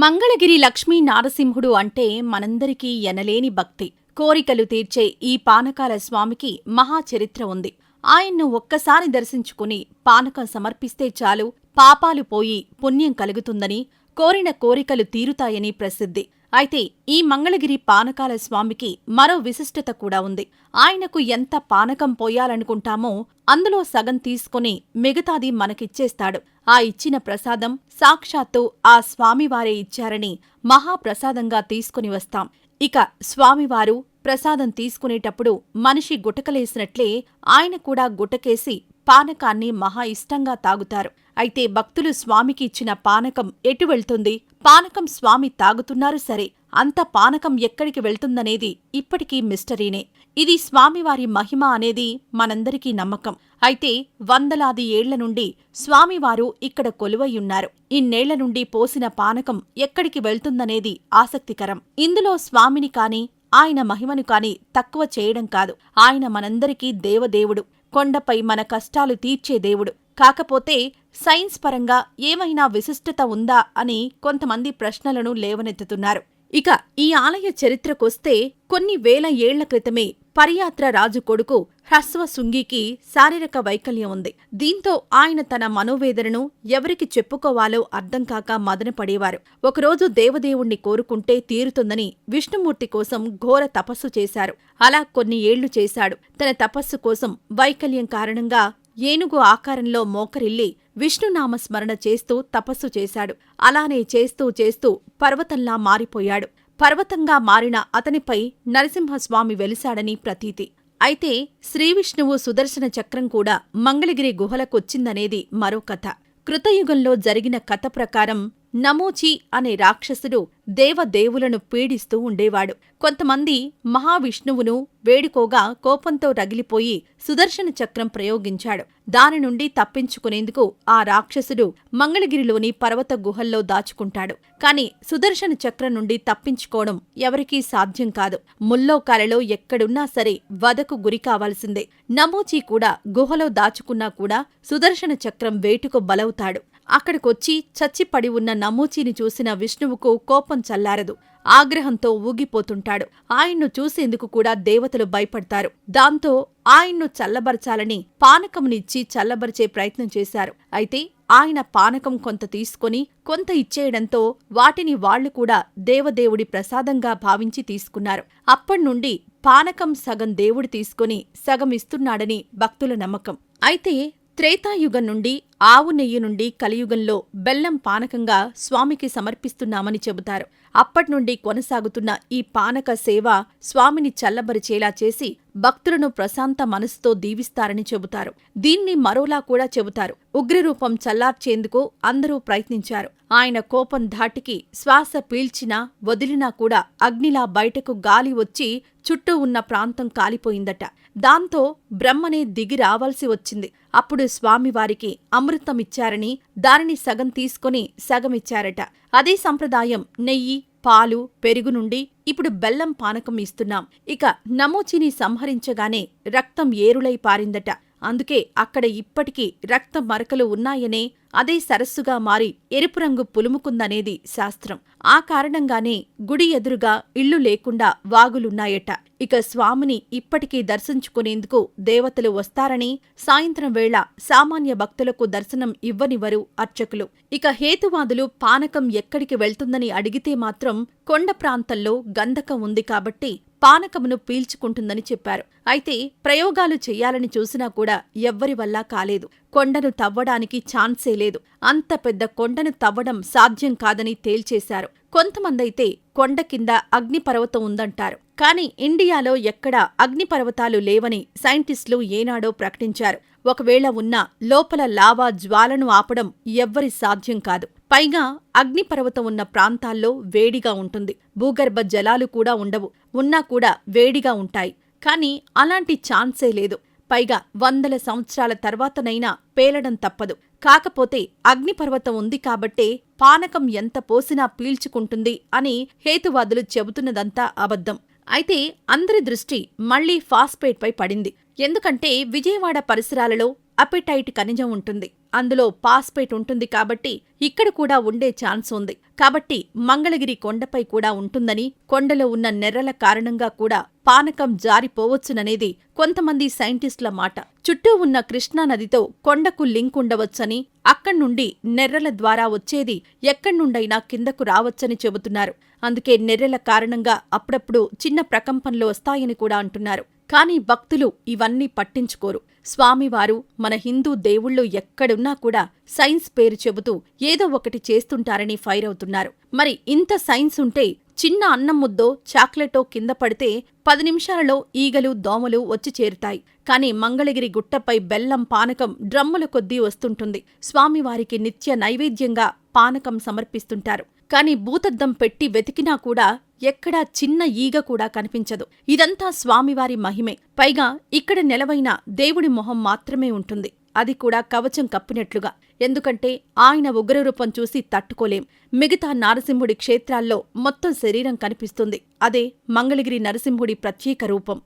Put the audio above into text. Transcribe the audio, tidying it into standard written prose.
మంగళగిరి లక్ష్మీ నారసింహుడు అంటే మనందరికీ ఎనలేని భక్తి. కోరికలు తీర్చే ఈ పానకాల స్వామికి మహాచరిత్ర ఉంది. ఆయన్ను ఒక్కసారి దర్శించుకుని పానకం సమర్పిస్తే చాలు పాపాలు పోయి పుణ్యం కలుగుతుందని, కోరిన కోరికలు తీరుతాయని ప్రసిద్ధి. అయితే ఈ మంగళగిరి పానకాల స్వామికి మరో విశిష్టత కూడా ఉంది. ఆయనకు ఎంత పానకం పోయాలనుకుంటామో అందులో సగం తీసుకుని మిగతాది మనకిచ్చేస్తాడు. ఆ ఇచ్చిన ప్రసాదం సాక్షాత్తు ఆ స్వామివారే ఇచ్చారని మహాప్రసాదంగా తీసుకుని వస్తాం. ఇక స్వామివారు ప్రసాదం తీసుకునేటప్పుడు మనిషి గుటకలేసినట్లే ఆయన కూడా గుటకేసి పానకాన్ని మహా ఇష్టంగా తాగుతారు. అయితే భక్తులు స్వామికి ఇచ్చిన పానకం ఎటు వెళ్తుంది? పానకం స్వామి తాగుతున్నారు సరే, అంత పానకం ఎక్కడికి వెళ్తుందనేది ఇప్పటికీ మిస్టరీనే. ఇది స్వామివారి మహిమ అనేది మనందరికీ నమ్మకం. అయితే వందలాది ఏళ్ల నుండి స్వామివారు ఇక్కడ కొలువయ్యున్నారు. ఇన్నేళ్ల నుండి పోసిన పానకం ఎక్కడికి వెళ్తుందనేది ఆసక్తికరం. ఇందులో స్వామిని కాని ఆయన మహిమను కాని తక్కువ చేయడం కాదు. ఆయన మనందరికీ దేవదేవుడు, కొండపై మన కష్టాలు తీర్చే దేవుడు. కాకపోతే సైన్స్ పరంగా ఏమైనా విశిష్టత ఉందా అని కొంతమంది ప్రశ్నలను లేవనెత్తుతున్నారు. ఇక ఈ ఆలయ చరిత్రకొస్తే కొన్ని వేల ఏళ్ల క్రితమే పరియాత్ర రాజు కొడుకు హ్రస్వశృంగికి శారీరక వైకల్యం ఉంది. దీంతో ఆయన తన మనోవేదనను ఎవరికి చెప్పుకోవాలో అర్థంకాక మదనపడేవారు. ఒకరోజు దేవదేవుణ్ణి కోరుకుంటే తీరుతుందని విష్ణుమూర్తి కోసం ఘోర తపస్సు చేశారు. అలా కొన్ని ఏళ్లు చేశాడు. తన తపస్సు కోసం వైకల్యం కారణంగా ఏనుగు ఆకారంలో మోకరిల్లి విష్ణునామస్మరణ చేస్తూ తపస్సు చేశాడు. అలానే చేస్తూ చేస్తూ పర్వతంలా మారిపోయాడు. పర్వతంగా మారిన అతనిపై నరసింహస్వామి వెలిశాడని ప్రతీతి. అయితే శ్రీవిష్ణువు సుదర్శన చక్రం కూడా మంగళగిరి గుహలకొచ్చిందనేది మరో కథ. కృతయుగంలో జరిగిన కథ ప్రకారం నమూచి అనే రాక్షసుడు దేవదేవులను పీడిస్తూ ఉండేవాడు. కొంతమంది మహావిష్ణువును వేడుకోగా కోపంతో రగిలిపోయి సుదర్శన చక్రం ప్రయోగించాడు. దాని నుండి తప్పించుకునేందుకు ఆ రాక్షసుడు మంగళగిరిలోని పర్వత గుహల్లో దాచుకుంటాడు. కాని సుదర్శన చక్రం నుండి తప్పించుకోవడం ఎవరికీ సాధ్యం కాదు. ముల్లోకాలలో ఎక్కడున్నా సరే వధకు గురికావాల్సిందే. నమూచి కూడా గుహలో దాచుకున్నా కూడా సుదర్శన చక్రం వేటుకు బలవుతాడు. అక్కడికొచ్చి చచ్చిపడి ఉన్న నమూచీని చూసిన విష్ణువుకు కోపం చల్లారదు. ఆగ్రహంతో ఊగిపోతుంటాడు. ఆయన్ను చూసేందుకు కూడా దేవతలు భయపడతారు. దాంతో ఆయన్ను చల్లబరచాలని పానకమునిచ్చి చల్లబరిచే ప్రయత్నం చేశారు. అయితే ఆయన పానకం కొంత తీసుకొని కొంత ఇచ్చేయడంతో వాటిని వాళ్లు కూడా దేవదేవుడి ప్రసాదంగా భావించి తీసుకున్నారు. అప్పణ్నుండి పానకం సగం దేవుడు తీసుకుని సగం ఇస్తున్నాడని భక్తుల నమ్మకం. అయితే త్రేతాయుగం నుండి ఆవు నెయ్యి నుండి కలియుగంలో బెల్లం పానకంగా స్వామికి సమర్పిస్తున్నామని చెబుతారు. అప్పట్నుండి కొనసాగుతున్న ఈ పానక సేవ స్వామిని చల్లబరిచేలా చేసి భక్తులను ప్రశాంత మనసుతో దీవిస్తారని చెబుతారు. దీన్ని మరోలా కూడా చెబుతారు. ఉగ్రరూపం చల్లార్చేందుకు అందరూ ప్రయత్నించారు. ఆయన కోపం ధాటికి శ్వాస పీల్చినా వదిలినా కూడా అగ్నిలా బయటకు గాలి వచ్చి చుట్టూ ఉన్న ప్రాంతం కాలిపోయిందట. దాంతో బ్రహ్మనే దిగి రావాల్సి వచ్చింది. అప్పుడు స్వామివారికి అమృతమిచ్చారని దానిని సగం తీసుకుని సగమిచ్చారట. అదే సంప్రదాయం నెయ్యి, పాలు, పెరుగు నుండి ఇప్పుడు బెల్లం పానకం ఇస్తున్నాం. ఇక నమూచిని సంహరించగానే రక్తం ఏరులై పారిందట. అందుకే అక్కడ ఇప్పటికీ రక్త మరకలు ఉన్నాయనే అదే సరస్సుగా మారి ఎరుపు రంగు పులుముకుందనేది శాస్త్రం. ఆ కారణంగానే గుడి ఎదురుగా ఇళ్లు లేకుండా వాగులున్నాయట. ఇక స్వామిని ఇప్పటికీ దర్శించుకునేందుకు దేవతలు వస్తారని, సాయంత్రం వేళ సామాన్య భక్తులకు దర్శనం ఇవ్వనివ్వరు అర్చకులు. ఇక హేతువాదులు పానకం ఎక్కడికి వెళ్తుందని అడిగితే మాత్రం కొండ ప్రాంతంలో గంధకం ఉంది కాబట్టి పానకమును పీల్చుకుంటుందని చెప్పారు. అయితే ప్రయోగాలు చెయ్యాలని చూసినా కూడా ఎవ్వరి వల్ల కాలేదు. కొండను తవ్వడానికి ఛాన్సే లేదు. అంత పెద్ద కొండను తవ్వడం సాధ్యం కాదని తేల్చేశారు. కొంతమందైతే కొండ కింద అగ్నిపర్వతం ఉందంటారు. కాని ఇండియాలో ఎక్కడా అగ్నిపర్వతాలు లేవని సైంటిస్టులు ఏనాడో ప్రకటించారు. ఒకవేళ ఉన్నా లోపల లావా జ్వాలను ఆపడం ఎవ్వరి సాధ్యం కాదు. పైగా అగ్నిపర్వతం ఉన్న ప్రాంతాల్లో వేడిగా ఉంటుంది. భూగర్భ జలాలు కూడా ఉండవు. ఉన్నా కూడా వేడిగా ఉంటాయి. కాని అలాంటి ఛాన్సే లేదు. పైగా వందల సంవత్సరాల తర్వాతనైనా పేలడం తప్పదు. కాకపోతే అగ్నిపర్వతం ఉంది కాబట్టే పానకం ఎంత పోసినా పీల్చుకుంటుంది అని హేతువాదులు చెబుతున్నదంతా అబద్ధం. అయితే అందరి దృష్టి మళ్లీ ఫాస్ఫేట్పై పడింది. ఎందుకంటే విజయవాడ పరిసరాలలో అపెటైట్ ఖనిజం ఉంటుంది. అందులో పాస్పేట్ ఉంటుంది కాబట్టి ఇక్కడ కూడా ఉండే ఛాన్స్ ఉంది. కాబట్టి మంగళగిరి కొండపై కూడా ఉంటుందని, కొండలో ఉన్న నెర్రల కారణంగా కూడా పానకం జారిపోవచ్చుననేది కొంతమంది సైంటిస్టుల మాట. చుట్టూ ఉన్న కృష్ణానదితో కొండకు లింక్ ఉండవచ్చని, అక్కడ్నుండి నెర్రల ద్వారా వచ్చేది ఎక్కడ్నుండైనా కిందకు రావచ్చని చెబుతున్నారు. అందుకే నెర్రెల కారణంగా అప్పుడప్పుడు చిన్న ప్రకంపనలు వస్తాయని కూడా అంటున్నారు. కానీ భక్తులు ఇవన్నీ పట్టించుకోరు. స్వామివారు మన హిందూ దేవుళ్ళు ఎక్కడున్నా కూడా సైన్స్ పేరు చెబుతూ ఏదో ఒకటి చేస్తుంటారని ఫైర్ అవుతున్నారు. మరి ఇంత సైన్స్ ఉంటే చిన్న అన్నం ముద్దో చాక్లెటో కింద పడితే 10 నిమిషాలలో ఈగలు దోమలు వచ్చి చేరుతాయి. కాని మంగళగిరి గుట్టపై బెల్లం పానకం డ్రమ్ముల కొద్దీ వస్తుంటుంది. స్వామివారికి నిత్య నైవేద్యంగా పానకం సమర్పిస్తుంటారు. కాని భూతద్దం పెట్టి వెతికినా కూడా ఎక్కడా చిన్న ఈగ కూడా కనిపించదు. ఇదంతా స్వామివారి మహిమే. పైగా ఇక్కడ నెలవైన దేవుడి మొహం మాత్రమే ఉంటుంది. అది కూడా కవచం కప్పినట్లుగా. ఎందుకంటే ఆయన ఉగ్రరూపం చూసి తట్టుకోలేం. మిగతా నారసింహుడి క్షేత్రాల్లో మొత్తం శరీరం కనిపిస్తుంది. అదే మంగళగిరి నరసింహుడి ప్రత్యేక రూపం.